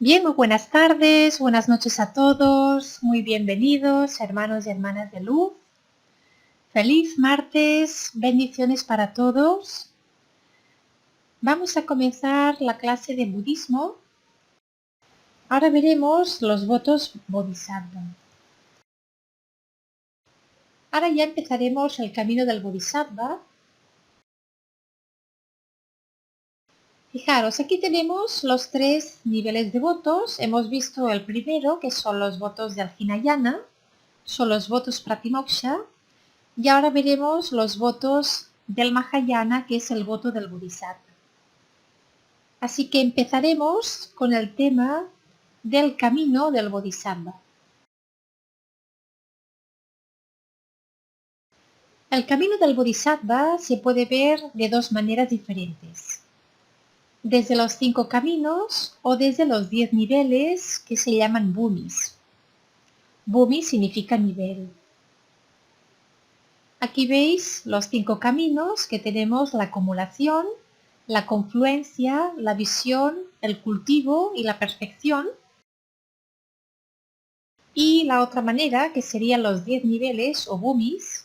Bien, muy buenas tardes, buenas noches a todos, muy bienvenidos, hermanos y hermanas de luz. Feliz martes, bendiciones para todos. Vamos a comenzar la clase de budismo. Ahora veremos los votos Bodhisattva. Ahora ya empezaremos el camino del Bodhisattva. Fijaros, aquí tenemos los tres niveles de votos. Hemos visto el primero, que son los votos del Hinayana, son los votos Pratimoksha. Y ahora veremos los votos del Mahayana, que es el voto del Bodhisattva. Así que empezaremos con el tema del camino del Bodhisattva. El camino del Bodhisattva se puede ver de dos maneras diferentes. Desde los 5 caminos o desde los 10 niveles que se llaman Bhumis. Bhumi significa nivel. Aquí veis los 5 caminos que tenemos: la acumulación, la confluencia, la visión, el cultivo y la perfección. Y la otra manera, que serían los 10 niveles o Bhumis.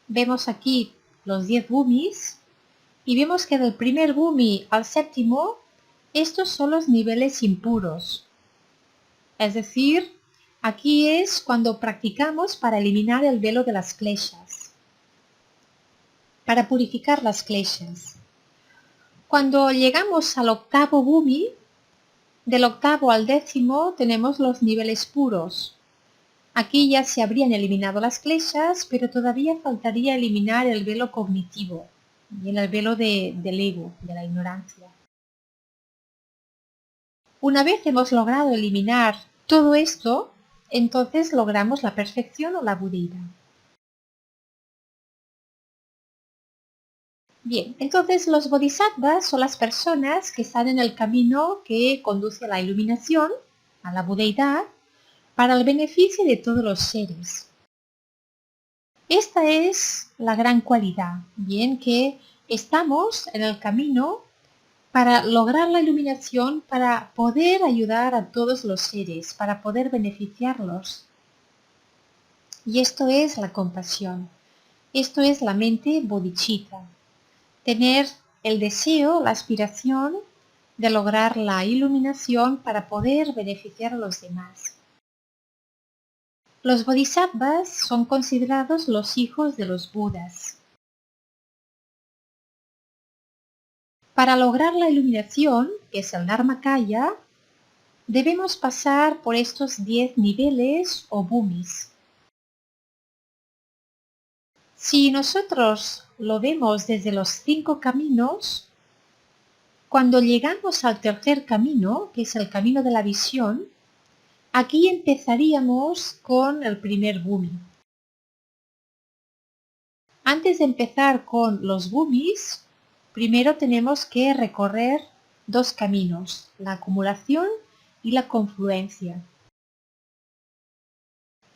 Vemos aquí los 10 Bhumis y vemos que del primer Bhumi al séptimo, estos son los niveles impuros. Es decir, aquí es cuando practicamos para eliminar el velo de las kleshas, para purificar las kleshas. Cuando llegamos al octavo Bhumi, del octavo al décimo tenemos los niveles puros. Aquí ya se habrían eliminado las kleshas, pero todavía faltaría eliminar el velo cognitivo y el velo del ego, de la ignorancia. Una vez hemos logrado eliminar todo esto, entonces logramos la perfección o la budeidad. Bien, entonces los bodhisattvas son las personas que están en el camino que conduce a la iluminación, a la budeidad, para el beneficio de todos los seres. Esta es la gran cualidad, bien, que estamos en el camino para lograr la iluminación, para poder ayudar a todos los seres, para poder beneficiarlos. Y esto es la compasión, esto es la mente bodhicitta, tener el deseo, la aspiración de lograr la iluminación para poder beneficiar a los demás. Los bodhisattvas son considerados los hijos de los budas. Para lograr la iluminación, que es el Dharmakaya, debemos pasar por estos 10 niveles o Bhumis. Si nosotros lo vemos desde los 5 caminos, cuando llegamos al tercer camino, que es el camino de la visión, aquí empezaríamos con el primer Bhumi. Antes de empezar con los Bhumis, primero tenemos que recorrer 2 caminos, la acumulación y la confluencia.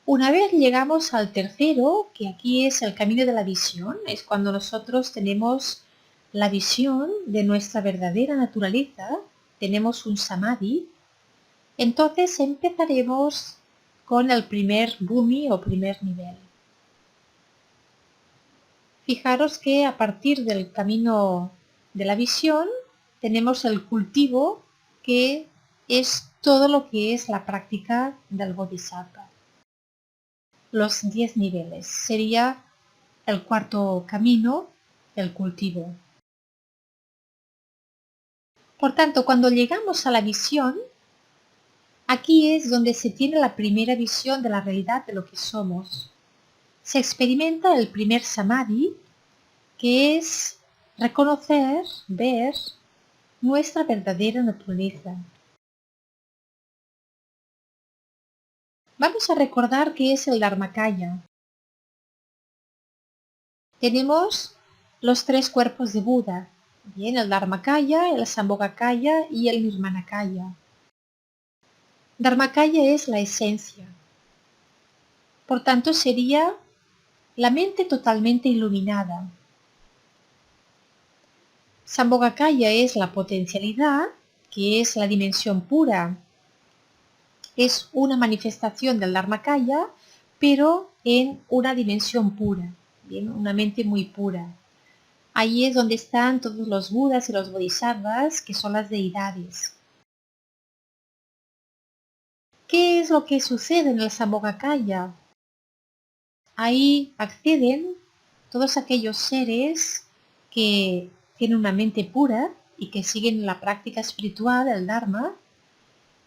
Una vez llegamos al tercero, que aquí es el camino de la visión, es cuando nosotros tenemos la visión de nuestra verdadera naturaleza, tenemos un samadhi, entonces empezaremos con el primer Bhumi o primer nivel. Fijaros que a partir del camino de la visión tenemos el cultivo, que es todo lo que es la práctica del Bodhisattva. Los 10 niveles sería el cuarto camino, el cultivo. Por tanto, cuando llegamos a la visión, aquí es donde se tiene la primera visión de la realidad de lo que somos. Se experimenta el primer samadhi, que es reconocer, ver nuestra verdadera naturaleza. Vamos a recordar qué es el Dharmakaya. Tenemos los 3 cuerpos de Buda, bien, el Dharmakaya, el Sambhogakaya y el Nirmanakaya. Dharmakaya es la esencia. Por tanto, sería la mente totalmente iluminada. Sambhogakaya es la potencialidad, que es la dimensión pura, es una manifestación del Dharmakaya, pero en una dimensión pura, ¿bien? Una mente muy pura. Ahí es donde están todos los Budas y los Bodhisattvas, que son las deidades. ¿Qué es lo que sucede en el Sambhogakaya? Ahí acceden todos aquellos seres que tienen una mente pura y que siguen la práctica espiritual del Dharma,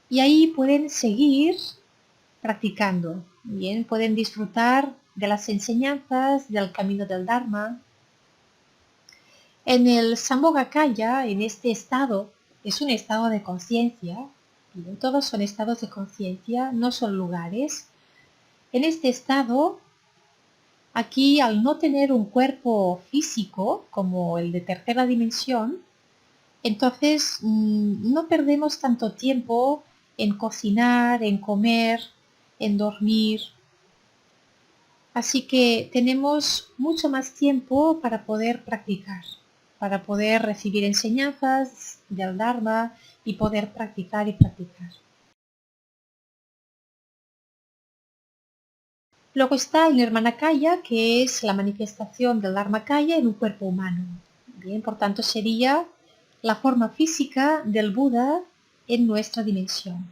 y ahí pueden seguir practicando. Bien, pueden disfrutar de las enseñanzas del camino del Dharma. En el Sambhogakaya, en este estado, es un estado de conciencia. Todos son estados de conciencia, no son lugares. En este estado, aquí al no tener un cuerpo físico como el de tercera dimensión, entonces no perdemos tanto tiempo en cocinar, en comer, en dormir. Así que tenemos mucho más tiempo para poder practicar, para poder recibir enseñanzas del Dharma y poder practicar y practicar. Luego está el Nirmanakaya, que es la manifestación del Dharmakaya en un cuerpo humano. Bien, por tanto sería la forma física del Buda en nuestra dimensión.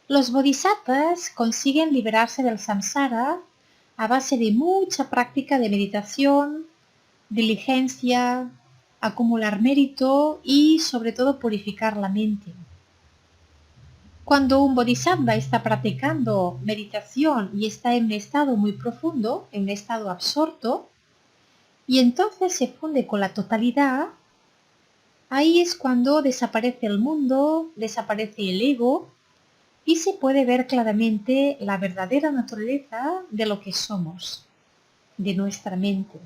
Los bodhisattvas consiguen liberarse del samsara a base de mucha práctica de meditación, diligencia, acumular mérito y sobre todo purificar la mente. Cuando un bodhisattva está practicando meditación y está en un estado muy profundo, en un estado absorto, y entonces se funde con la totalidad, ahí es cuando desaparece el mundo, desaparece el ego y se puede ver claramente la verdadera naturaleza de lo que somos, de nuestra mente.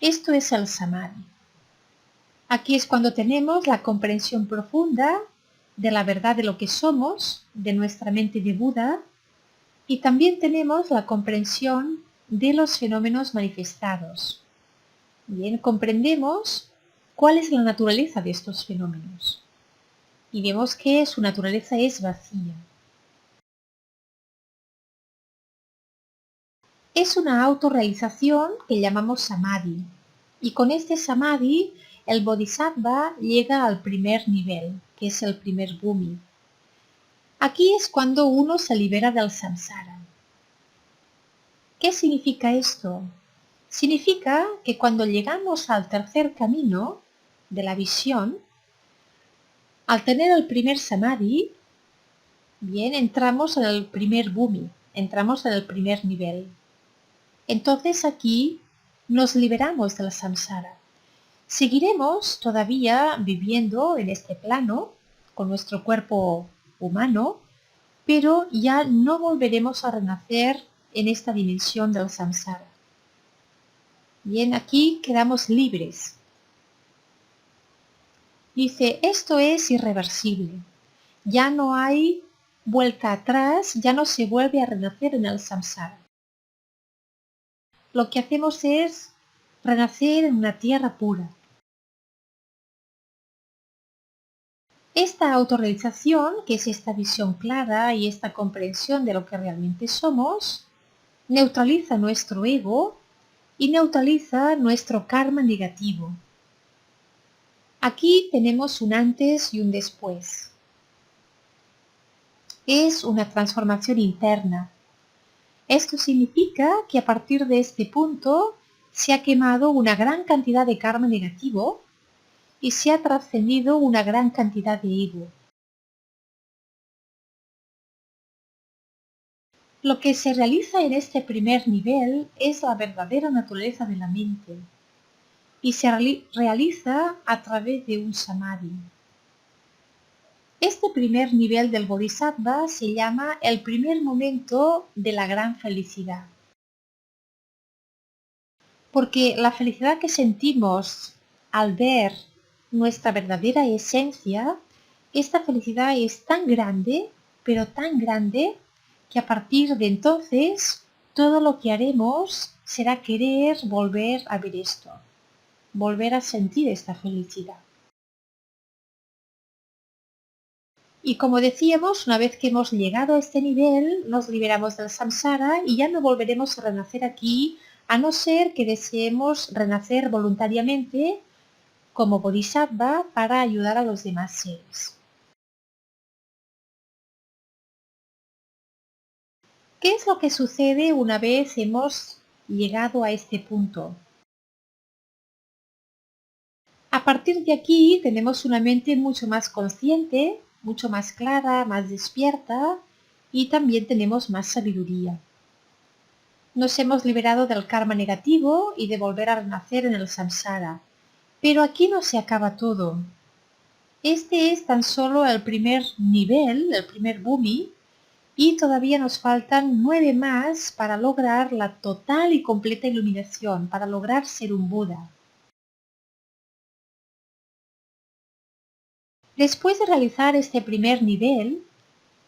Esto es el samadhi. Aquí es cuando tenemos la comprensión profunda de la verdad de lo que somos, de nuestra mente de Buda, y también tenemos la comprensión de los fenómenos manifestados. Bien, comprendemos cuál es la naturaleza de estos fenómenos y vemos que su naturaleza es vacía. Es una autorrealización que llamamos samadhi, y con este samadhi el bodhisattva llega al primer nivel, que es el primer bhumi. Aquí es cuando uno se libera del samsara. ¿Qué significa esto? Significa que cuando llegamos al tercer camino de la visión, al tener el primer samadhi, bien, entramos en el primer bhumi, entramos en el primer nivel. Entonces aquí nos liberamos del samsara. Seguiremos todavía viviendo en este plano, con nuestro cuerpo humano, pero ya no volveremos a renacer en esta dimensión del samsara. Bien, aquí quedamos libres. Dice, esto es irreversible. Ya no hay vuelta atrás, ya no se vuelve a renacer en el samsara. Lo que hacemos es renacer en una tierra pura. Esta autorrealización, que es esta visión clara y esta comprensión de lo que realmente somos, neutraliza nuestro ego y neutraliza nuestro karma negativo. Aquí tenemos un antes y un después. Es una transformación interna. Esto significa que a partir de este punto se ha quemado una gran cantidad de karma negativo y se ha trascendido una gran cantidad de ego. Lo que se realiza en este primer nivel es la verdadera naturaleza de la mente y se realiza a través de un samadhi. Este primer nivel del bodhisattva se llama el primer momento de la gran felicidad. Porque la felicidad que sentimos al ver nuestra verdadera esencia, esta felicidad es tan grande, pero tan grande, que a partir de entonces todo lo que haremos será querer volver a ver esto. volver a sentir esta felicidad. Y como decíamos, una vez que hemos llegado a este nivel, nos liberamos del samsara y ya no volveremos a renacer aquí, a no ser que deseemos renacer voluntariamente como bodhisattva para ayudar a los demás seres. ¿Qué es lo que sucede una vez hemos llegado a este punto? A partir de aquí tenemos una mente mucho más consciente, mucho más clara, más despierta y también tenemos más sabiduría. Nos hemos liberado del karma negativo y de volver a renacer en el samsara. Pero aquí no se acaba todo. Este es tan solo el primer nivel, el primer bhumi, y todavía nos faltan 9 más para lograr la total y completa iluminación, para lograr ser un Buda. Después de realizar este primer nivel,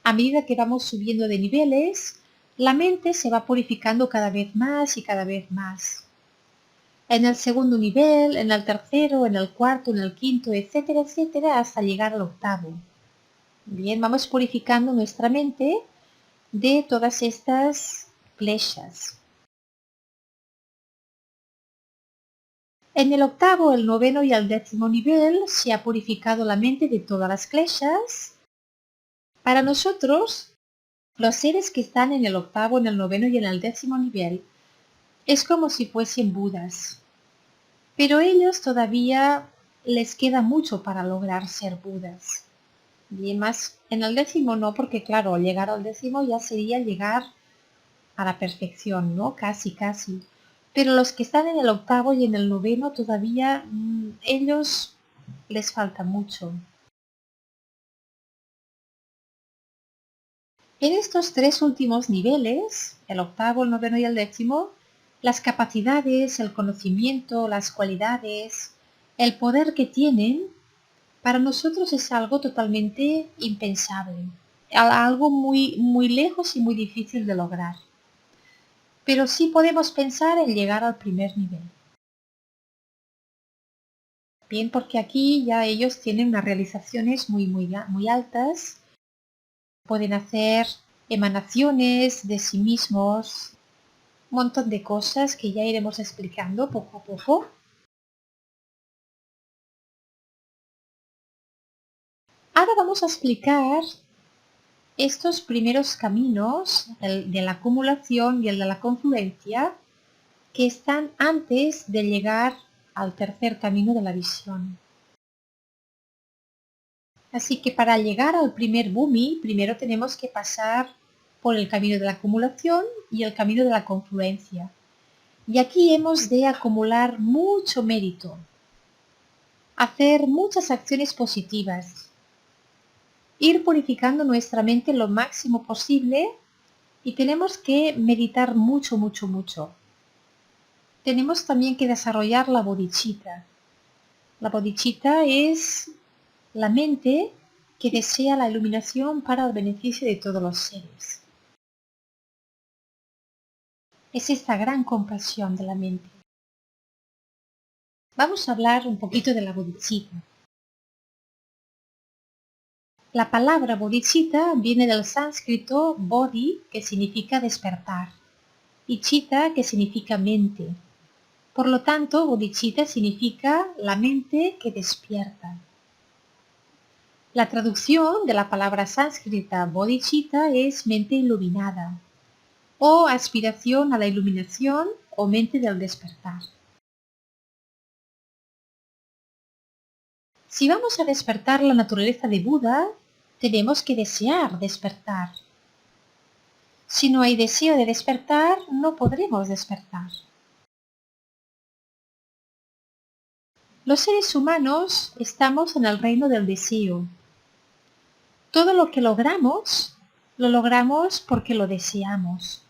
a medida que vamos subiendo de niveles, la mente se va purificando cada vez más y cada vez más. En el segundo nivel, en el tercero, en el cuarto, en el quinto, etcétera, etcétera, hasta llegar al octavo. Bien, vamos purificando nuestra mente de todas estas flechas. En el octavo, el noveno y el décimo nivel se ha purificado la mente de todas las flechas. Para nosotros, los seres que están en el octavo, en el noveno y en el décimo nivel, es como si fuesen Budas. Pero ellos todavía les queda mucho para lograr ser Budas. Y más en el décimo no, porque claro, llegar al décimo ya sería llegar a la perfección, ¿no? Casi, casi. Pero los que están en el octavo y en el noveno todavía, ellos les falta mucho. En estos tres últimos niveles, el octavo, el noveno y el décimo, las capacidades, el conocimiento, las cualidades, el poder que tienen, para nosotros es algo totalmente impensable, algo muy, muy lejos y muy difícil de lograr. Pero sí podemos pensar en llegar al primer nivel. Bien, porque aquí ya ellos tienen unas realizaciones muy altas, pueden hacer emanaciones de sí mismos, un montón de cosas que ya iremos explicando poco a poco. Ahora vamos a explicar estos primeros caminos, el de la acumulación y el de la confluencia, que están antes de llegar al tercer camino de la visión. Así que para llegar al primer bhumi, primero tenemos que pasar por el camino de la acumulación y el camino de la confluencia. Y aquí hemos de acumular mucho mérito, hacer muchas acciones positivas, ir purificando nuestra mente lo máximo posible y tenemos que meditar mucho, mucho, mucho. Tenemos también que desarrollar la bodhicitta. La bodhicitta es la mente que desea la iluminación para el beneficio de todos los seres. Es esta gran compasión de la mente. Vamos a hablar un poquito de la bodhicitta. La palabra bodhicitta viene del sánscrito bodhi, que significa despertar, y chitta, que significa mente. Por lo tanto, bodhicitta significa la mente que despierta. La traducción de la palabra sánscrita bodhicitta es mente iluminada, o aspiración a la iluminación o mente del despertar. Si vamos a despertar la naturaleza de Buda, tenemos que desear despertar. Si no hay deseo de despertar, no podremos despertar. Los seres humanos estamos en el reino del deseo. Todo lo que logramos, lo logramos porque lo deseamos.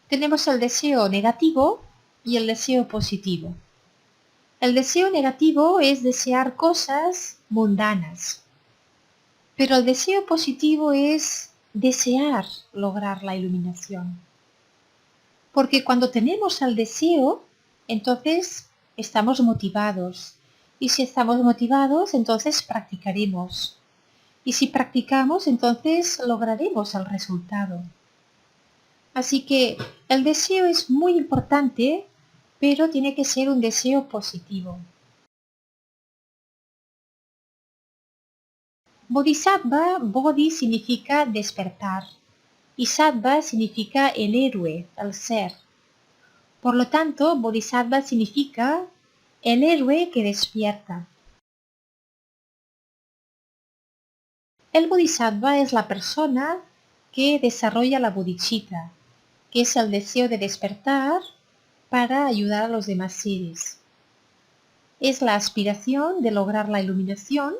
Tenemos el deseo negativo y el deseo positivo. El deseo negativo es desear cosas mundanas, pero el deseo positivo es desear lograr la iluminación. Porque cuando tenemos el deseo, entonces estamos motivados. Y si estamos motivados, entonces practicaremos. Y si practicamos, entonces lograremos el resultado. Así que el deseo es muy importante, pero tiene que ser un deseo positivo. Bodhisattva, Bodhi significa despertar y Sattva significa el héroe, el ser. Por lo tanto, Bodhisattva significa el héroe que despierta. El Bodhisattva es la persona que desarrolla la bodhicitta, que es el deseo de despertar para ayudar a los demás seres. Es la aspiración de lograr la iluminación.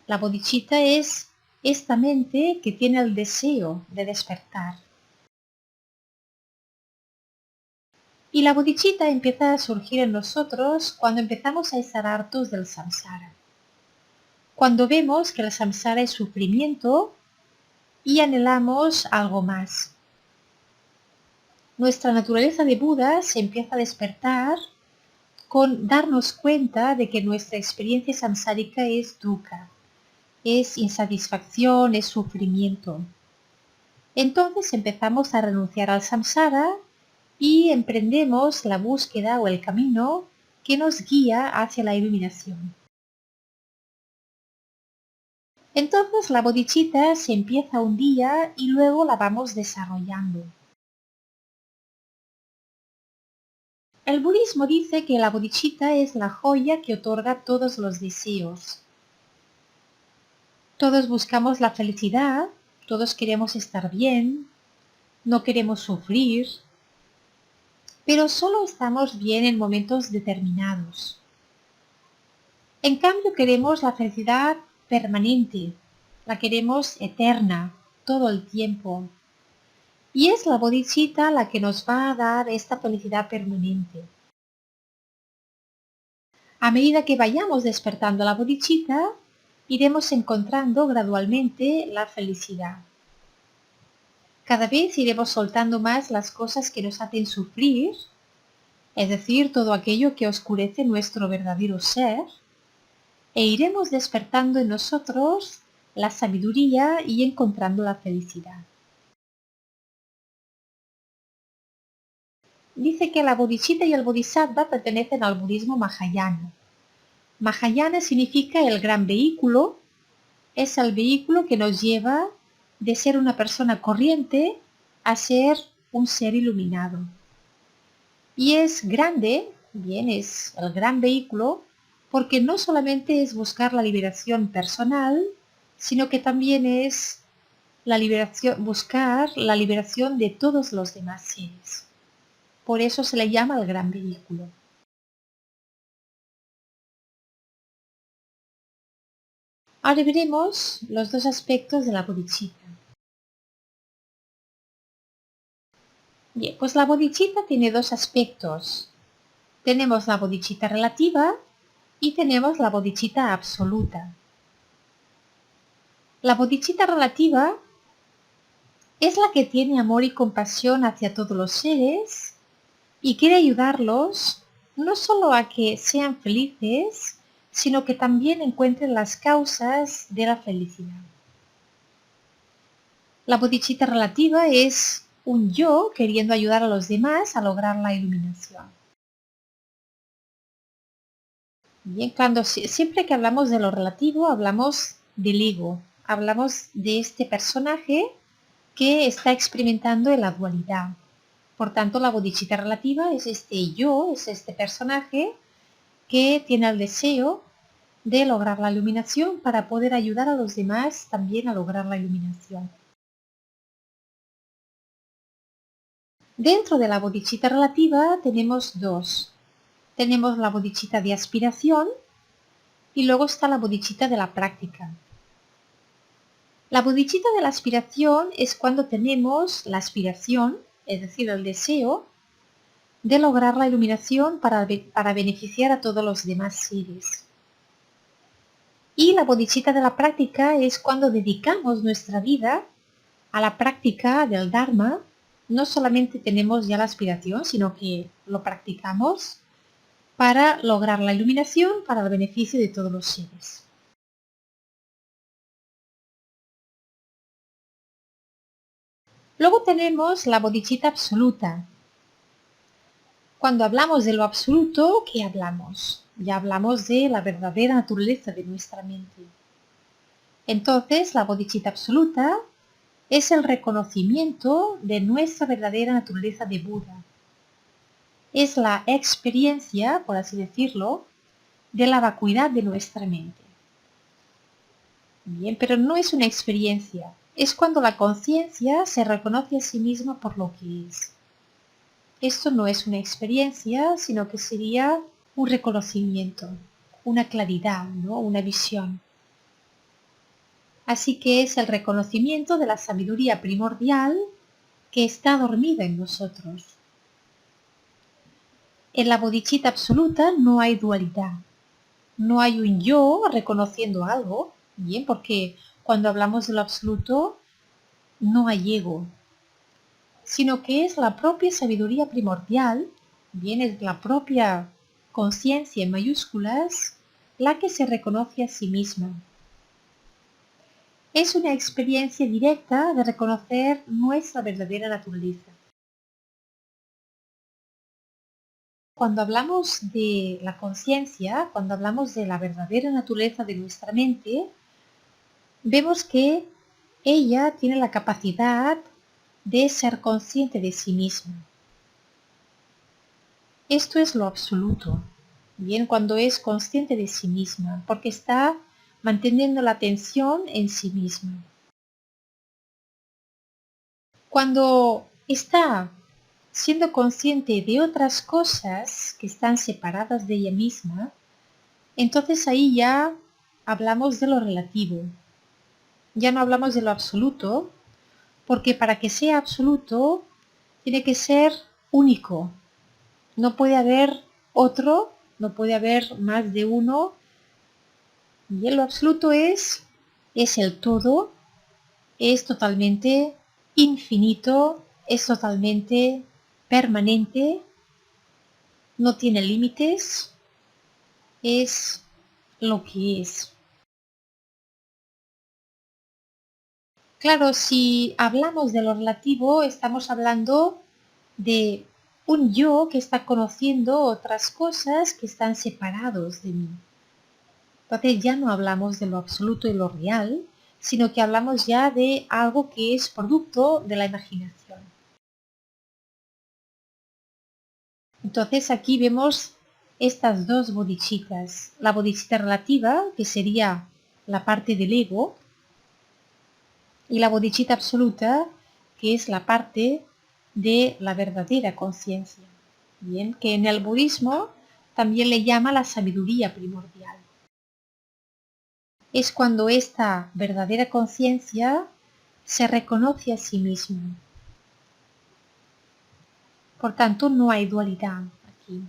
La bodhicitta es esta mente que tiene el deseo de despertar. Y la bodhicitta empieza a surgir en nosotros cuando empezamos a estar hartos del samsara. Cuando vemos que el samsara es sufrimiento y anhelamos algo más. Nuestra naturaleza de Buda se empieza a despertar con darnos cuenta de que nuestra experiencia samsárica es dukkha, es insatisfacción, es sufrimiento. Entonces empezamos a renunciar al samsara y emprendemos la búsqueda o el camino que nos guía hacia la iluminación. Entonces la bodhicitta se empieza un día y luego la vamos desarrollando. El budismo dice que la bodhicitta es la joya que otorga todos los deseos. Todos buscamos la felicidad, todos queremos estar bien, no queremos sufrir, pero solo estamos bien en momentos determinados. En cambio queremos la felicidad permanente, la queremos eterna, todo el tiempo. Y es la bodhicitta la que nos va a dar esta felicidad permanente. A medida que vayamos despertando la bodhicitta, iremos encontrando gradualmente la felicidad. Cada vez iremos soltando más las cosas que nos hacen sufrir, es decir, todo aquello que oscurece nuestro verdadero ser, e iremos despertando en nosotros la sabiduría y encontrando la felicidad. Dice que la bodhicitta y el bodhisattva pertenecen al budismo mahayana. Mahayana significa el gran vehículo, es el vehículo que nos lleva de ser una persona corriente a ser un ser iluminado. Y es grande, bien, es el gran vehículo, porque no solamente es buscar la liberación personal, sino que también es buscar la liberación de todos los demás seres. Por eso se le llama el gran vehículo. Ahora veremos los dos aspectos de la bodhicitta. Bien, pues la bodhicitta tiene dos aspectos. Tenemos la bodhicitta relativa y tenemos la bodhicitta absoluta. La bodhicitta relativa es la que tiene amor y compasión hacia todos los seres y quiere ayudarlos no solo a que sean felices, sino que también encuentren las causas de la felicidad. La bodhicitta relativa es un yo queriendo ayudar a los demás a lograr la iluminación. Bien, siempre que hablamos de lo relativo, hablamos del ego, hablamos de este personaje que está experimentando en la dualidad. Por tanto, la bodhicitta relativa es este yo, es este personaje que tiene el deseo de lograr la iluminación para poder ayudar a los demás también a lograr la iluminación. Dentro de la bodhicitta relativa tenemos dos. Tenemos la bodhicitta de aspiración y luego está la bodhicitta de la práctica. La bodhicitta de la aspiración es cuando tenemos la aspiración, es decir, el deseo de lograr la iluminación para beneficiar a todos los demás seres. Y la bodhicitta de la práctica es cuando dedicamos nuestra vida a la práctica del Dharma. No solamente tenemos ya la aspiración, sino que lo practicamos para lograr la iluminación para el beneficio de todos los seres. Luego tenemos la bodhicitta absoluta. Cuando hablamos de lo absoluto, ¿qué hablamos? Ya hablamos de la verdadera naturaleza de nuestra mente. Entonces, la bodhicitta absoluta es el reconocimiento de nuestra verdadera naturaleza de Buda. Es la experiencia, por así decirlo, de la vacuidad de nuestra mente. Bien, pero no es una experiencia, es cuando la conciencia se reconoce a sí misma por lo que es. Esto no es una experiencia, sino que sería un reconocimiento, una claridad, ¿no? Una visión. Así que es el reconocimiento de la sabiduría primordial que está dormida en nosotros. En la bodhicitta absoluta no hay dualidad. No hay un yo reconociendo algo, bien, porque cuando hablamos de lo absoluto no hay ego, sino que es la propia sabiduría primordial, bien, es la propia conciencia en mayúsculas, la que se reconoce a sí misma. Es una experiencia directa de reconocer nuestra verdadera naturaleza. Cuando hablamos de la conciencia, cuando hablamos de la verdadera naturaleza de nuestra mente, vemos que ella tiene la capacidad de ser consciente de sí misma. Esto es lo absoluto, bien, cuando es consciente de sí misma, porque está manteniendo la atención en sí misma. Cuando está siendo consciente de otras cosas que están separadas de ella misma, entonces ahí ya hablamos de lo relativo. Ya no hablamos de lo absoluto, porque para que sea absoluto tiene que ser único. No puede haber otro, no puede haber más de uno. Y lo absoluto es el todo, es totalmente infinito, es totalmente permanente, no tiene límites, es lo que es. Claro, si hablamos de lo relativo, estamos hablando de un yo que está conociendo otras cosas que están separados de mí. Entonces ya no hablamos de lo absoluto y lo real, sino que hablamos ya de algo que es producto de la imaginación. Entonces aquí vemos estas dos bodhicittas. La bodhicitta relativa, que sería la parte del ego, y la bodhicitta absoluta, que es la parte de la verdadera conciencia. Bien, que en el budismo también le llama la sabiduría primordial. Es cuando esta verdadera conciencia se reconoce a sí misma. Por tanto, no hay dualidad aquí.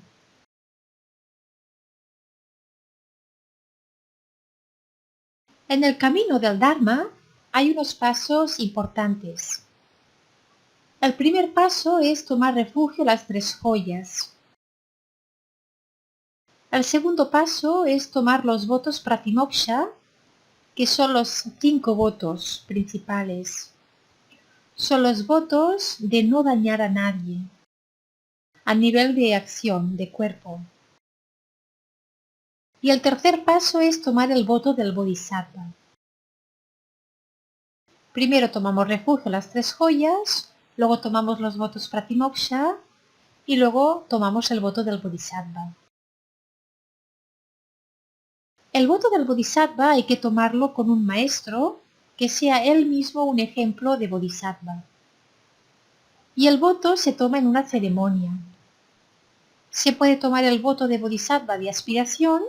En el camino del Dharma hay unos pasos importantes. El primer paso es tomar refugio en las tres joyas. El segundo paso es tomar los votos pratimoksha, que son los 5 votos principales. Son los votos de no dañar a nadie, a nivel de acción, de cuerpo. Y el tercer paso es tomar el voto del bodhisattva. Primero tomamos refugio en las tres joyas, luego tomamos los votos pratimoksha y luego tomamos el voto del bodhisattva. El voto del bodhisattva hay que tomarlo con un maestro que sea él mismo un ejemplo de bodhisattva. Y el voto se toma en una ceremonia. Se puede tomar el voto de bodhisattva de aspiración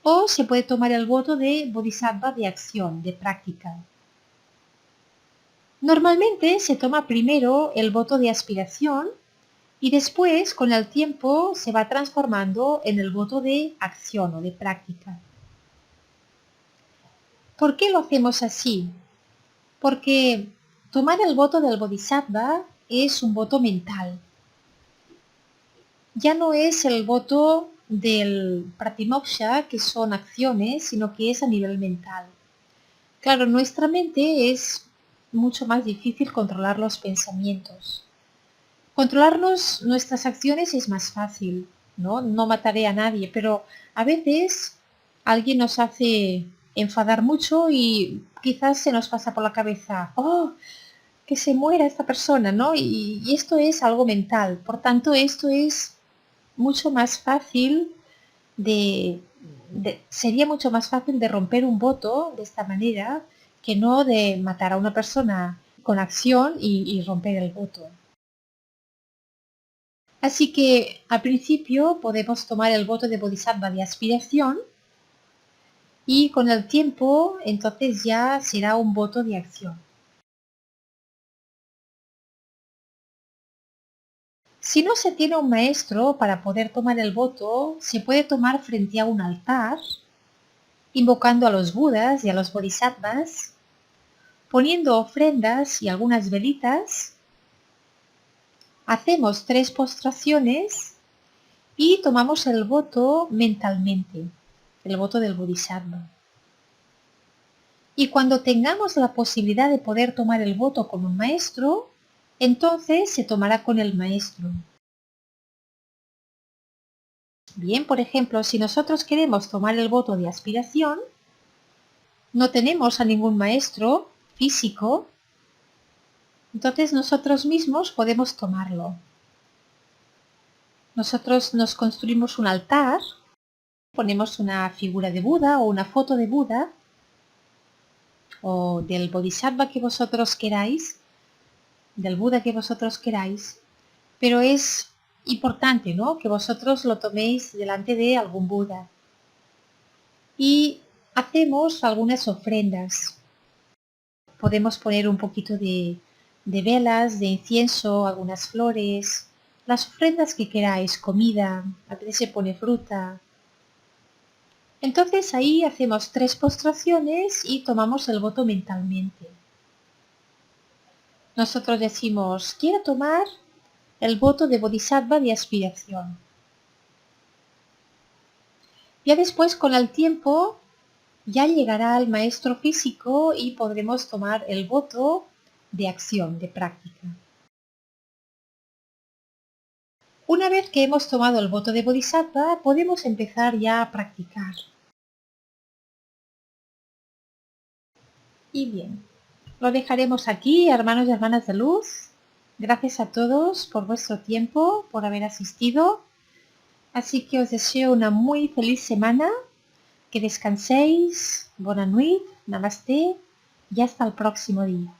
o se puede tomar el voto de bodhisattva de acción, de práctica. Normalmente se toma primero el voto de aspiración y después, con el tiempo, se va transformando en el voto de acción o de práctica. ¿Por qué lo hacemos así? Porque tomar el voto del bodhisattva es un voto mental. Ya no es el voto del pratimoksha, que son acciones, sino que es a nivel mental. Claro, nuestra mente es mucho más difícil controlar los pensamientos. Controlarnos nuestras acciones es más fácil, ¿no? No mataré a nadie, pero a veces alguien nos hace enfadar mucho y quizás se nos pasa por la cabeza, ¡oh, que se muera esta persona!, ¿no? Y esto es algo mental. Por tanto, esto es mucho más fácil sería mucho más fácil de romper un voto de esta manera que no de matar a una persona con acción y romper el voto. Así que al principio podemos tomar el voto de Bodhisattva de aspiración y con el tiempo entonces ya será un voto de acción. Si no se tiene un maestro para poder tomar el voto, se puede tomar frente a un altar, invocando a los Budas y a los Bodhisattvas, poniendo ofrendas y algunas velitas. Hacemos 3 postraciones y tomamos el voto mentalmente, el voto del Bodhisattva. Y cuando tengamos la posibilidad de poder tomar el voto con un maestro, entonces se tomará con el maestro. Bien, por ejemplo, si nosotros queremos tomar el voto de aspiración, no tenemos a ningún maestro físico, entonces nosotros mismos podemos tomarlo. Nosotros nos construimos un altar, ponemos una figura de Buda o una foto de Buda o del Bodhisattva que vosotros queráis, del Buda que vosotros queráis, pero es importante, ¿no?, que vosotros lo toméis delante de algún Buda. Y hacemos algunas ofrendas. Podemos poner un poquito de velas, de incienso, algunas flores, las ofrendas que queráis, comida, a veces se pone fruta. Entonces ahí hacemos 3 postraciones y tomamos el voto mentalmente. Nosotros decimos, quiero tomar el voto de Bodhisattva de aspiración. Ya después, con el tiempo, ya llegará el maestro físico y podremos tomar el voto de acción, de práctica. Una vez que hemos tomado el voto de Bodhisattva, podemos empezar ya a practicar. Y bien, lo dejaremos aquí, hermanos y hermanas de luz. Gracias a todos por vuestro tiempo, por haber asistido. Así que os deseo una muy feliz semana, que descanséis, buena nuit, namaste y hasta el próximo día.